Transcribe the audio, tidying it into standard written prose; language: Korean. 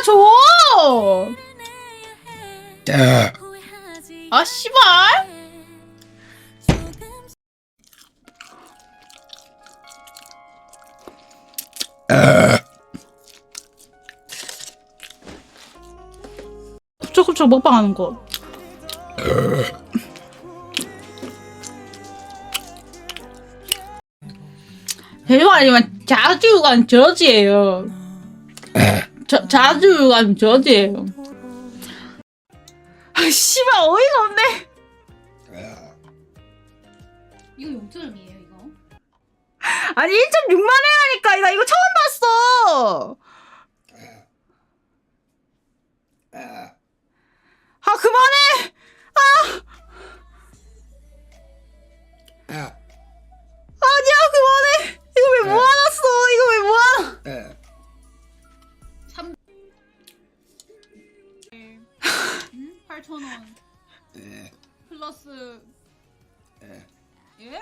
줘! 아, 씨발! 굽적굽적 먹방하는 거. 별거 아니면 자주 간 저지예요. 자주 간 저지예요. 아, 씨발 어이가 없네. 이거 0.2에요 이거? 아니 1.6만 회라니까. 나 이거 처음 봤어. 아 그만해. 아니야 그만해. 이거 왜 모아놨어. 이거 왜 모아. 8,000원 플러스 예?